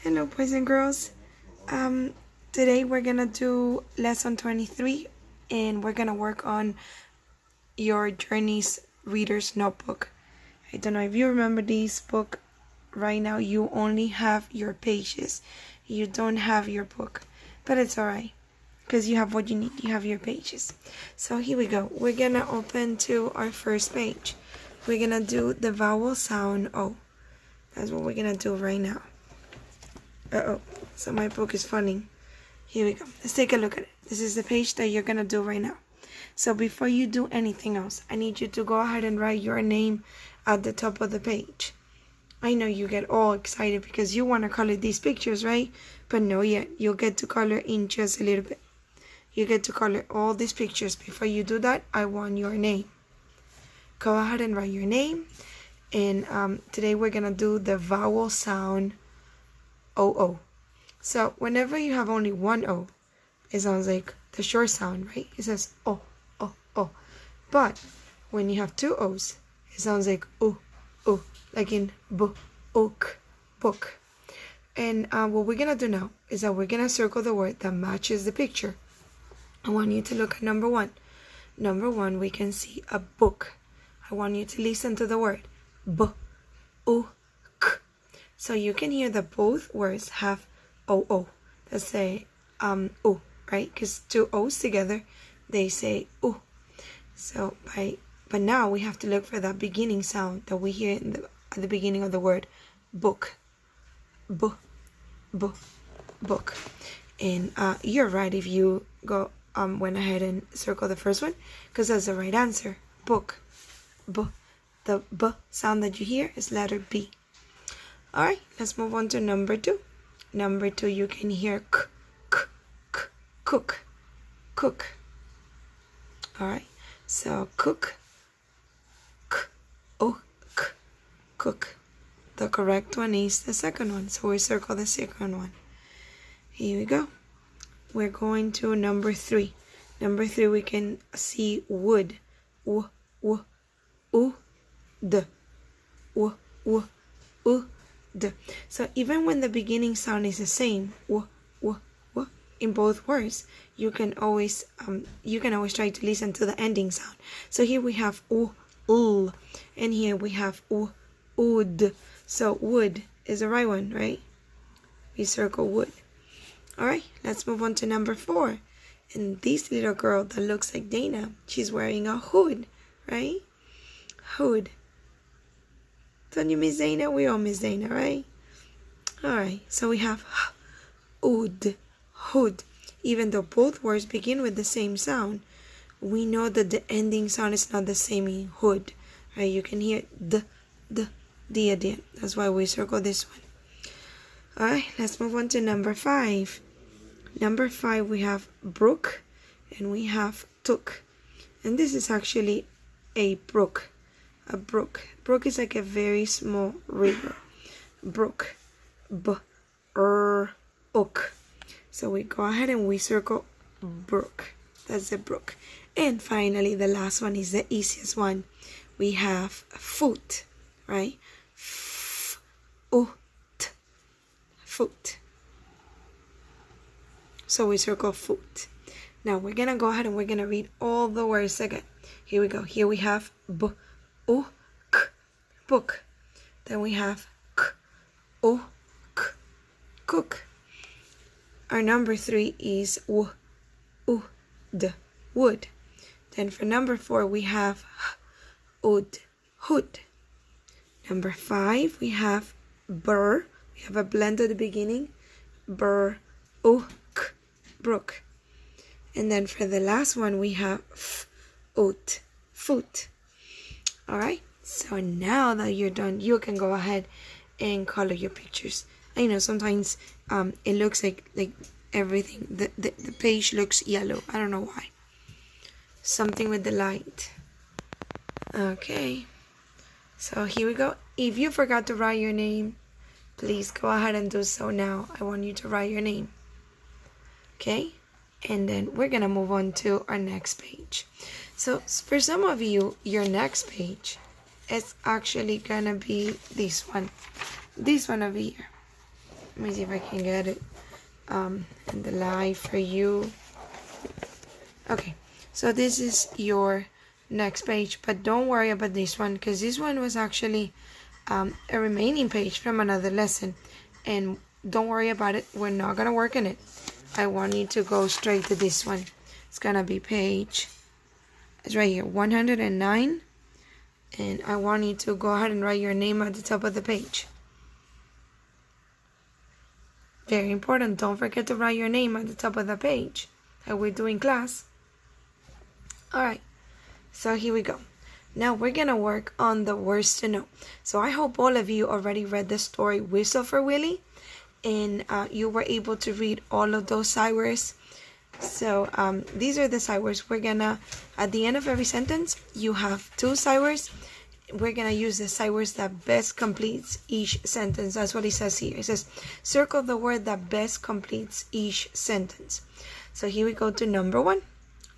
Hello, boys and girls. Today we're gonna do lesson 23, and we're gonna work on your Journeys Reader's Notebook. I don't know if you remember this book. Right now you only have your pages. You don't have your book, but it's alright because you have what you need. You have your pages. So here we go. We're gonna open to our first page. We're gonna do the vowel sound O. That's what we're gonna do right now. So my book is funny. Here we go. Let's take a look at it. This is the page that you're gonna do right now. So before you do anything else, I need you to go ahead and write your name at the top of the page. I know you get all excited because you want to color these pictures, right? But no yet. You'll get to color in just a little bit. You get to color all these pictures. Before you do that, I want your name. Go ahead and write your name. And today we're gonna do the vowel sound O. So whenever you have only one O, it sounds like the short sound, right? It says O. But when you have two O's, it sounds like O, like in book. And what we're gonna do now is that we're gonna circle the word that matches the picture. I want you to look at number one. Number one, we can see a book. I want you to listen to the word book. So you can hear that both words have O. Let's say O, right? Because two O's together, they say O. So but now we have to look for that beginning sound that we hear at the beginning of the word book. Book. And you're right if you went ahead and circle the first one, because that's the right answer. Book. The B sound that you hear is letter B. Alright, let's move on to number two. Number two, you can hear cook. Alright, so cook. Cook. The correct one is the second one, so we circle the second one. Here we go. We're going to number three. Number three, we can see wood. The. So even when the beginning sound is the same, in both words, you can always try to listen to the ending sound. So here we have and here we have wood. So wood is the right one, right? We circle wood. All right, let's move on to number four. And this little girl that looks like Dana, she's wearing a hood, right? Hood. Don't you miss Dana? We all miss Dana, right? Alright, so we have hood. Even though both words begin with the same sound, we know that the ending sound is not the same in hood, right? You can hear the at the end. That's why we circle this one. Alright, let's move on to number five. Number five, we have brook and we have took. And this is actually a brook. A brook. Brook is like a very small river. Brook. Ok. So we go ahead and we circle brook. That's the brook. And finally, the last one is the easiest one. We have foot, right? Foot. So we circle foot. Now we're gonna go ahead and we're gonna read all the words again. Here we go. Here we have book. Then we have cook. Our number three is wood. Then for number four we have hood. Number five we have burr. We have a blend at the beginning. Brook. And then for the last one we have foot. Alright, so now that you're done, you can go ahead and color your pictures. I know sometimes it looks like everything, the page looks yellow. I don't know why. Something with the light. Okay, so here we go. If you forgot to write your name, please go ahead and do so now. I want you to write your name. Okay, and then we're gonna move on to our next page. So for some of you, your next page is actually gonna be this one over here. Let me see if I can get it in the live for you. Okay, so this is your next page, but don't worry about this one because this one was actually a remaining page from another lesson, and don't worry about it. We're not gonna work on it. I want you to go straight to this one. It's gonna be page, it's right here, 109, and I want you to go ahead and write your name at the top of the page. Very important, don't forget to write your name at the top of the page that we're doing class. Alright, so here we go. Now we're gonna work on the words to know. So I hope all of you already read the story Whistle for Willie, and you were able to read all of those sight words. So these are the sight words. We're gonna, at the end of every sentence, you have 2 sight words. We're gonna use the sight words that best completes each sentence. That's what it says here. It says, circle the word that best completes each sentence. So here we go to number 1.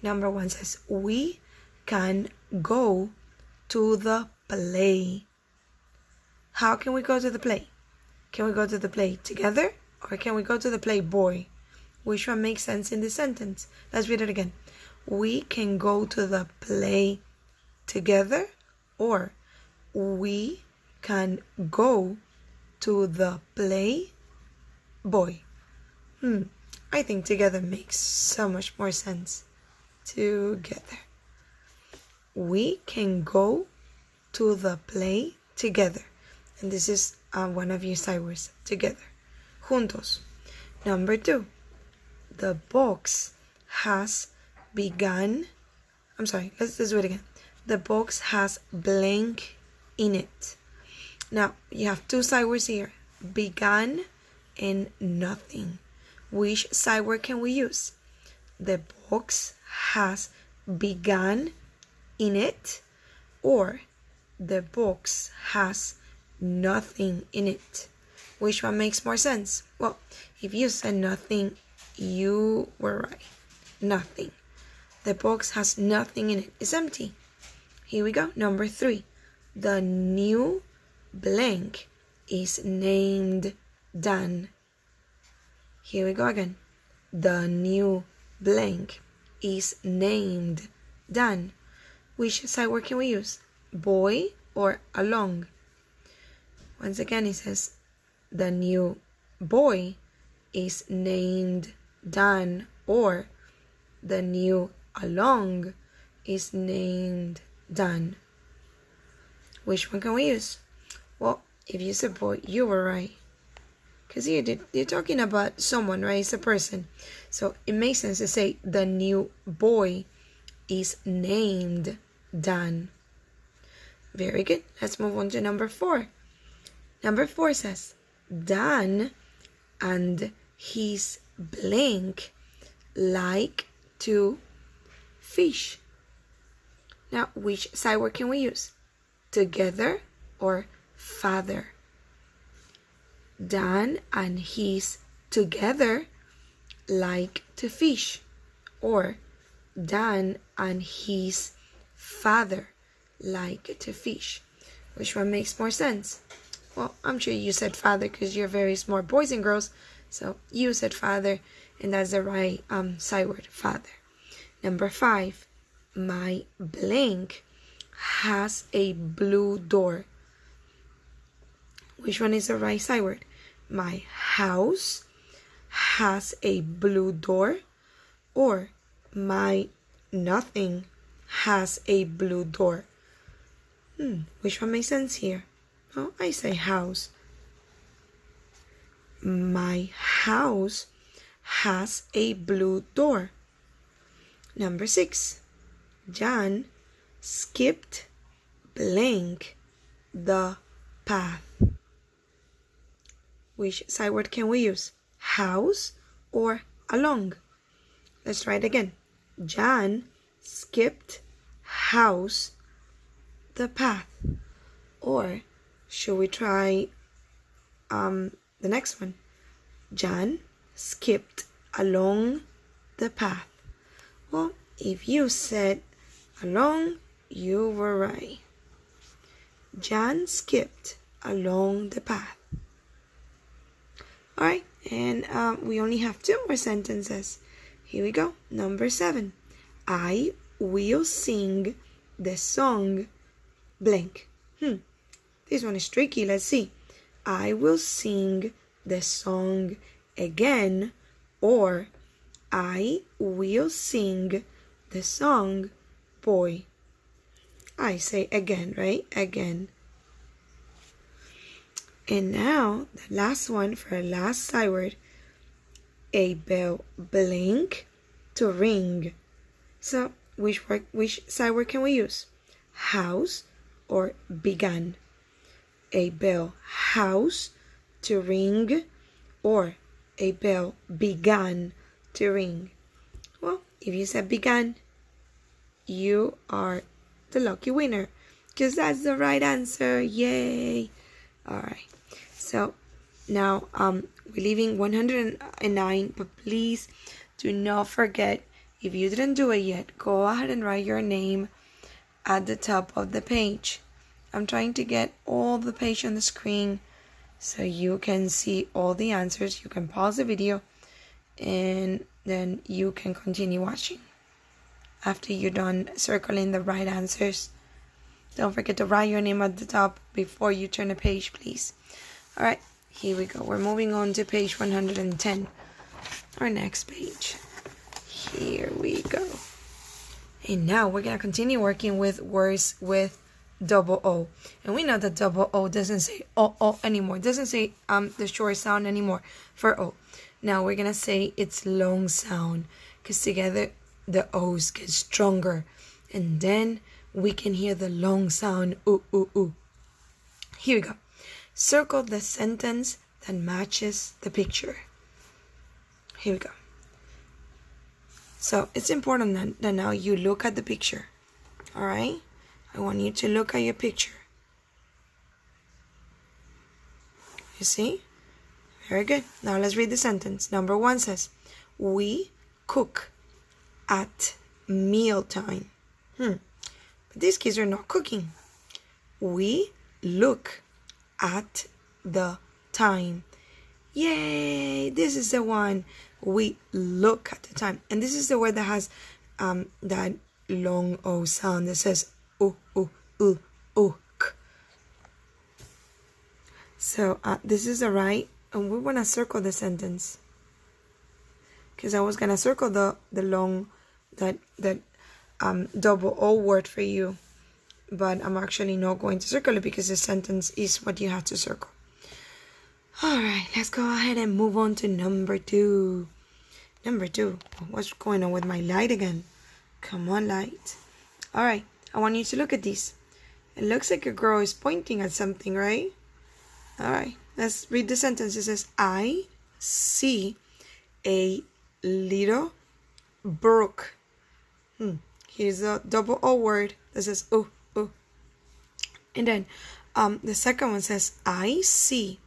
Number 1 says, we can go to the play. How can we go to the play? Can we go to the play together, or can we go to the play, boy? Which one makes sense in this sentence? Let's read it again. We can go to the play together, or we can go to the play, boy. I think together makes so much more sense. Together. We can go to the play together. And this is one of your sight words. Together. Juntos. Number 2. The box has begun. I'm sorry. Let's do it again. The box has blank in it. Now, you have 2 sight words here. Begun and nothing. Which sight word can we use? The box has begun in it, or the box has nothing in it. Which one makes more sense? Well, if you said nothing, you were right. Nothing. The box has nothing in it. It's empty. Here we go. Number 3. The new blank is named Dan. Here we go again. The new blank is named Dan. Which sight word can we use? Boy or along? Once again, it says the new boy is named Dan, or the new along is named Dan. Which one can we use? Well, if you said boy, you were right. Because you're talking about someone, right? It's a person. So it makes sense to say the new boy is named Dan. Very good. Let's move on to number 4. Number 4 says, Dan and his blank like to fish. Now, which sight word can we use? Together or father? Dan and his together like to fish, or Dan and his father like to fish. Which one makes more sense? Well, I'm sure you said father because you're very smart boys and girls. So you said father, and that's the right sight word, father. Number 5. My blank has a blue door. Which one is the right sight word? My house has a blue door, or my nothing has a blue door. Which one makes sense here? Oh, I say house. My house has a blue door. Number 6. John skipped blank the path. Which sight word can we use? House or along? Let's try it again. John skipped house the path. Or should we try the next one? John skipped along the path. Well, if you said along, you were right. John skipped along the path. All right, and we only have 2 more sentences. Here we go. Number 7. I will sing the song blank. This one is tricky. Let's see. I will sing the song again, or I will sing the song boy. I say again, right? Again. And now the last one for our last sight word. A bell blink to ring. So which sight word can we use? House or began. A bell house to ring, or a bell began to ring. Well, if you said began, you are the lucky winner, because that's the right answer. Yay! All right. So now we're leaving 109, but please do not forget, if you didn't do it yet, go ahead and write your name at the top of the page. I'm trying to get all the page on the screen so you can see all the answers. You can pause the video and then you can continue watching after you're done circling the right answers. Don't forget to write your name at the top before you turn the page, please. All right, here we go. We're moving on to page 110, our next page. Here we go. And now we're going to continue working with words with double O. And we know that double O doesn't say O anymore. It doesn't say the short sound anymore for O. Now we're going to say its long sound, because together the O's get stronger. And then we can hear the long sound ooh, ooh, ooh. Here we go. Circle the sentence that matches the picture. Here we go. So it's important that now you look at the picture. All right? I want you to look at your picture. You see? Very good. Now let's read the sentence. Number 1 says, we cook at mealtime. But these kids are not cooking. We look at the time. Yay! This is the one. We look at the time. And this is the word that has that long O sound that says ooh, ooh, ooh, ooh. So this is the right, and we want to circle the sentence, because I was going to circle the long, that double O word for you, but I'm actually not going to circle it because the sentence is what you have to circle. All right, let's go ahead and move on to number 2. Number 2. What's going on with my light again? Come on, light. All right, I want you to look at this. It looks like a girl is pointing at something, right? All right, let's read the sentence. It says, I see a little brook. Here's a double O word that says ooh, ooh. And then the second one says, I see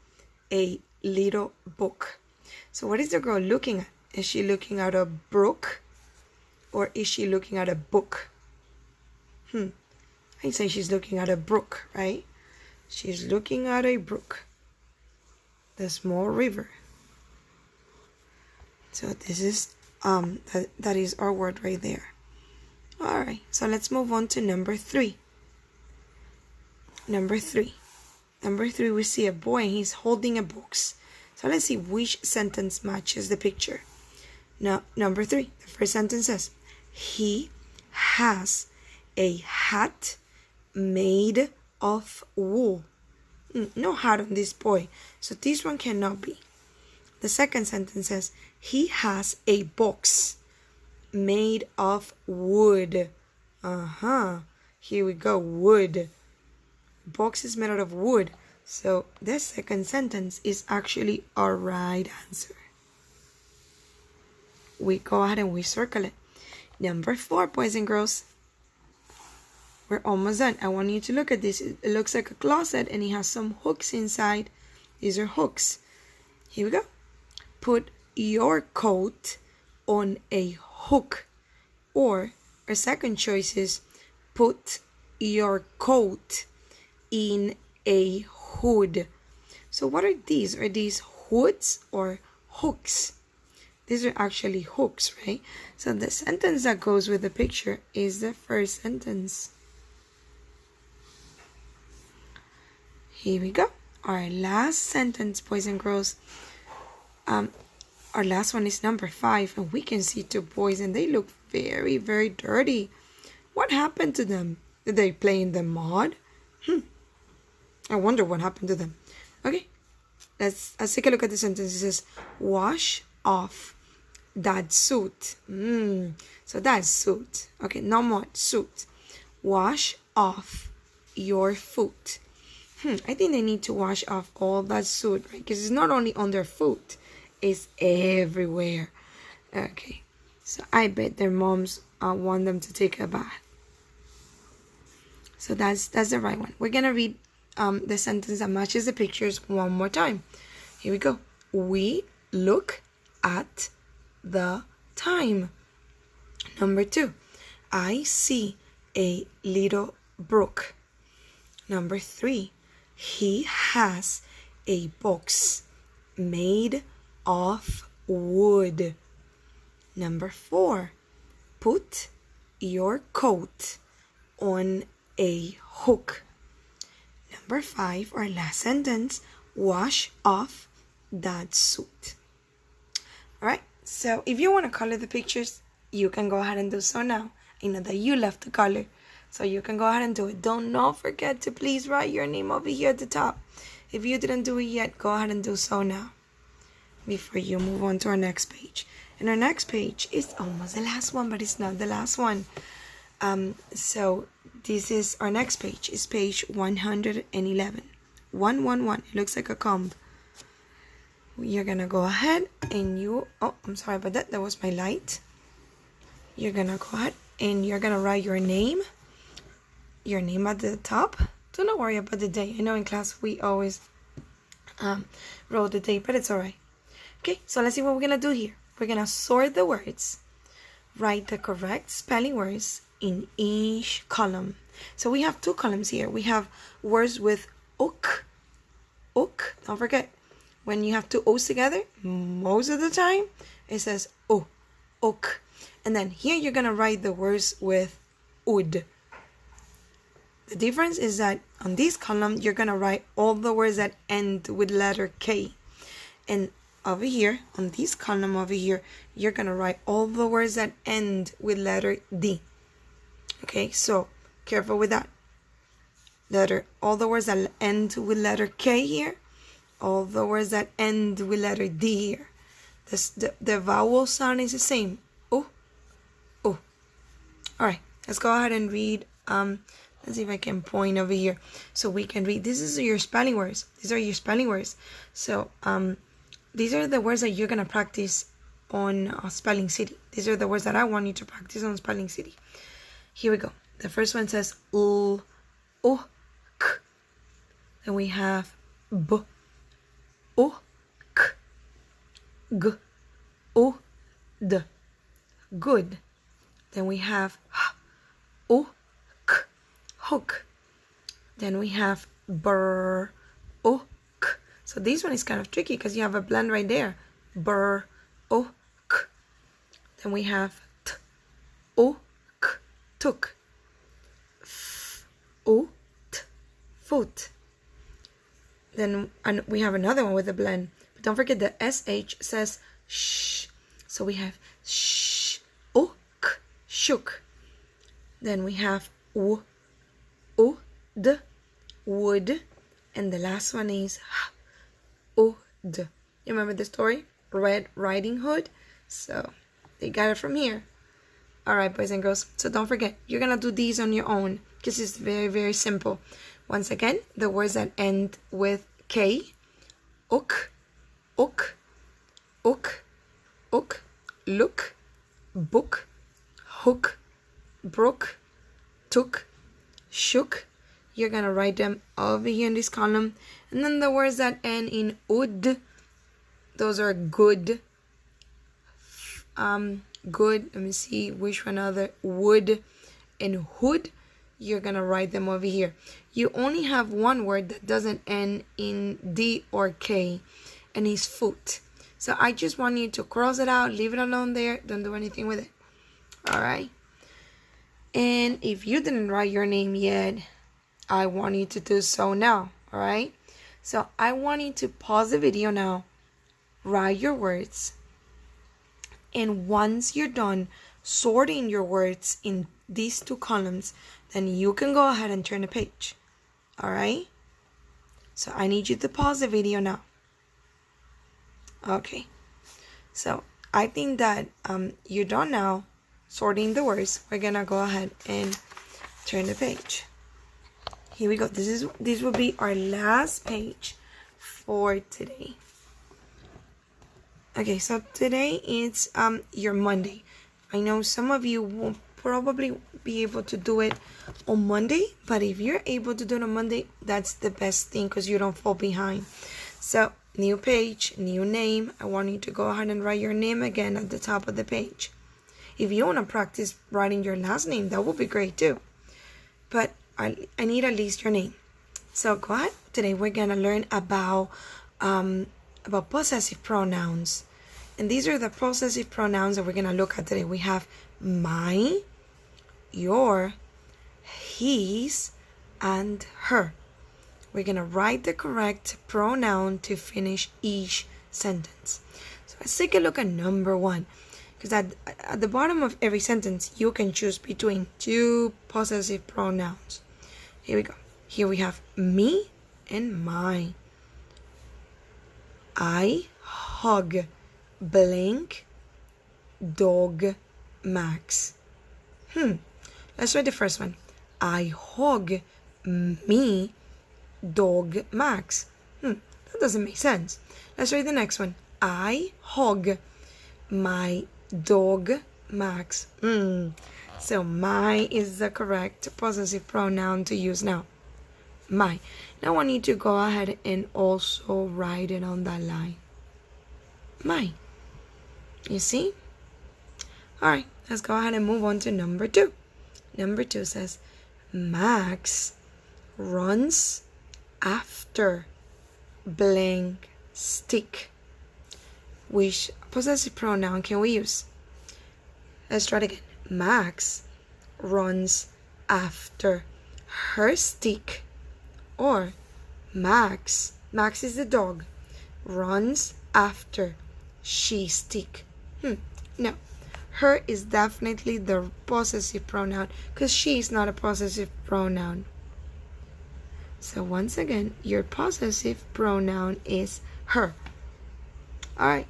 a little book. So what is the girl looking at? Is she looking at a brook, or is she looking at a book? I'd say she's looking at a brook, right? She's looking at a brook, the small river. So this is that is our word right there. All right, so let's move on to number 3. Number 3, we see a boy and he's holding a box. So let's see which sentence matches the picture. Now, number 3, the first sentence says, he has a hat made of wool. No hat on this boy, so this one cannot be. The second sentence says, he has a box made of wood. Here we go, wood. Box is made out of wood. So the second sentence is actually our right answer. We go ahead and we circle it. Number 4, boys and girls. We're almost done. I want you to look at this. It looks like a closet and it has some hooks inside. These are hooks. Here we go. Put your coat on a hook. Or our second choice is put your coat in a hood. So what are these? Are these hoods or hooks. These are actually hooks, right? So the sentence that goes with the picture is the first sentence. Here we go. Our last sentence, boys and girls. Our last one is number 5, and we can see 2 boys, and they look very, very dirty. What happened to them? Did they play in the mud? I wonder what happened to them. Okay, let's take a look at the sentence. It says, wash off that suit. So that's suit. Okay, no more suit. Wash off your foot. I think they need to wash off all that soot, right? Because it's not only on their foot, it's everywhere. Okay, so I bet their moms want them to take a bath. So that's the right one. We're gonna read the sentence that matches the pictures one more time. Here we go. We look at the time. Number 2, I see a little brook. Number 3, he has a box made of wood. Number 4, put your coat on a hook. Number 5, our last sentence, wash off that suit. Alright, so if you want to color the pictures, you can go ahead and do so now. I know that you left the color, so you can go ahead and do it. Don't forget to please write your name over here at the top. If you didn't do it yet, go ahead and do so now before you move on to our next page. And our next page is almost the last one, but it's not the last one. So this is our next page. It's page 111. 111. It looks like a comb. You're gonna go ahead and I'm sorry about that. That was my light. You're gonna go ahead and you're gonna write your name at the top. Do not worry about the day. I know in class we always wrote the date, but it's alright. Okay, so let's see what we're gonna do here. We're gonna sort the words, write the correct spelling words in each column. So we have 2 columns here. We have words with ook. Don't forget, when you have 2 O's together, most of the time it says o, ook. And then here you're gonna write the words with ud. The difference is that on this column you're gonna write all the words that end with letter K, and over here on this column over here you're gonna write all the words that end with letter D. Okay, so careful with that. All the words that end with letter K here, all the words that end with letter D here. The vowel sound is the same. Oh. Alright, let's go ahead and read. Let's see if I can point over here so we can read. These are your spelling words. These are your spelling words. So these are the words that you're gonna practice on Spelling City. These are the words that I want you to practice on Spelling City. Here we go. The first one says l, o, k. Then we have b, o, k, g, o, d. Good. Then we have h, o, k, hook. Then we have br, o, k. So this one is kind of tricky because you have a blend right there. Br, o, k. Then we have t, o, k, took. F, o, t, foot. Then we have another one with a blend. But don't forget the SH says sh. So we have sh, o, k, shook. Then we have w, o, d, wood. And the last one is h, o, d. You remember the story? Red Riding Hood? So they got it from here. Alright, boys and girls. So don't forget, you're going to do these on your own because it's very, very simple. Once again, the words that end with K. Ok, ok, ok, ok, look, book, hook, brook, took, shook. You're going to write them over here in this column. And then the words that end in ud, those are good. Good. Let me see which one other. Wood and hood. You're going to write them over here. You only have one word that doesn't end in D or K. and his foot. So I just want you to cross it out, leave it alone there, don't do anything with it. All right? And if you didn't write your name yet, I want you to do so now. All right? So I want you to pause the video now, write your words, and once you're done sorting your words in these two columns, then you can go ahead and turn the page. All right? So I need you to pause the video now. Okay. So I think that you're done now sorting the words. We're gonna go ahead and turn the page. Here we go. This will be our last page for today. Okay, so today is your Monday. I know some of you won't probably be able to do it on Monday, but if you're able to do it on Monday, that's the best thing because you don't fall behind. So new page, new name. I want you to go ahead and write your name again at the top of the page. If you want to practice writing your last name, that would be great too. But I need at least your name. So go ahead. Today we're gonna learn about possessive pronouns. And these are the possessive pronouns that we're gonna look at today. We have my, your, his, and her. We're gonna write the correct pronoun to finish each sentence. So let's take a look at number one. Because at the bottom of every sentence, you can choose between two possessive pronouns. Here we go. Here we have me and my. I hug blank dog Max. Let's try the first one. I hug me dog Max. That doesn't make sense. Let's try the next one. I hug my dog Max. So my is the correct possessive pronoun to use now. My. Now I need to go ahead and also write it on that line. My. You see? Alright, let's go ahead and move on to number two. Number two says, Max runs after blank stick. Which possessive pronoun can we use? Let's try it again. Max runs after her stick, or Max is the dog, runs after she stick. No, her is definitely the possessive pronoun because she is not a possessive pronoun. So once again, your possessive pronoun is her. Alright,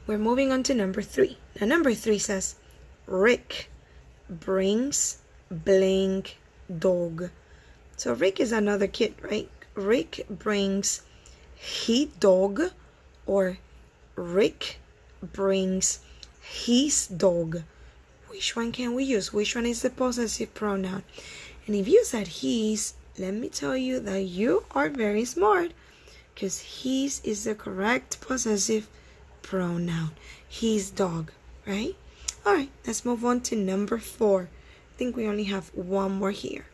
we're moving on to number three. Now number three says, Rick brings blank dog. So Rick is another kid, right? Rick brings he dog, or Rick brings his dog. Which one can we use? Which one is the possessive pronoun? And if you said his, let me tell you that you are very smart, because his is the correct possessive pronoun. His dog, right? Alright, let's move on to number four. I think we only have one more here.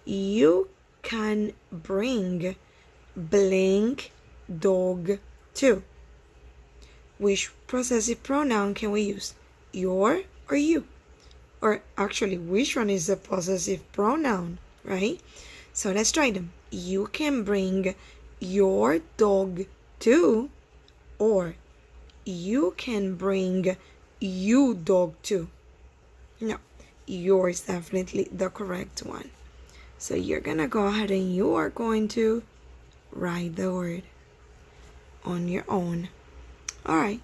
You can bring blank dog too. Which possessive pronoun can we use? Your or you? Or actually, which one is the possessive pronoun, right? So let's try them. You can bring your dog too, or you can bring you dog too. No, your is definitely the correct one. So you're gonna go ahead and you are going to write the word on your own. Alright,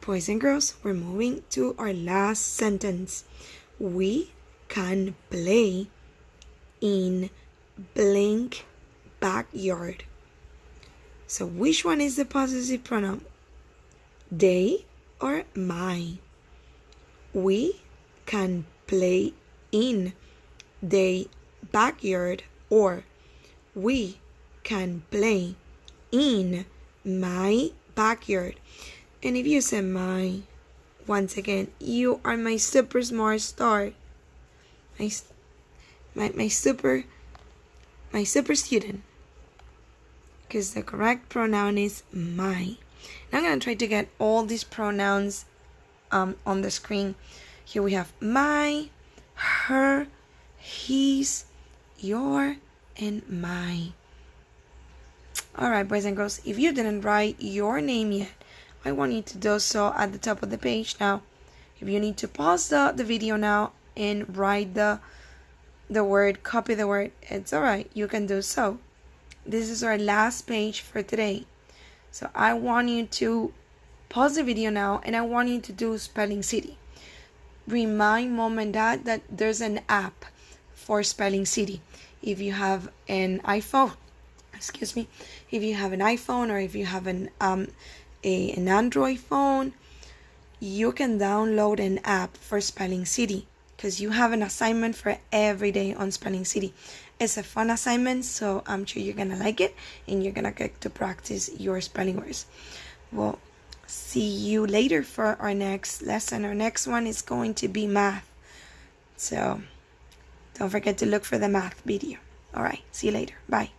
boys and girls, we're moving to our last sentence. We can play in blank backyard. So which one is the possessive pronoun? They or my? We can play in the backyard, or we can play in my backyard. And if you say my, once again, you are my super smart star. My super student. because the correct pronoun is my. Now I'm going to try to get all these pronouns on the screen. Here we have my, her, his, your, and my. Alright, boys and girls, if you didn't write your name yet, I want you to do so at the top of the page now. If you need to pause the video now and write the word, copy the word, it's alright, you can do so. This is our last page for today. So I want you to pause the video now and I want you to do Spelling City. Remind mom and dad that there's an app for Spelling City. If you have an iPhone, if you have an iPhone or if you have an Android phone, you can download an app for Spelling City because you have an assignment for every day on Spelling City. It's a fun assignment, so I'm sure you're gonna like it and you're gonna get to practice your spelling words. Well, see you later for our next lesson. Our next one is going to be math. So don't forget to look for the math video. Alright, see you later. Bye.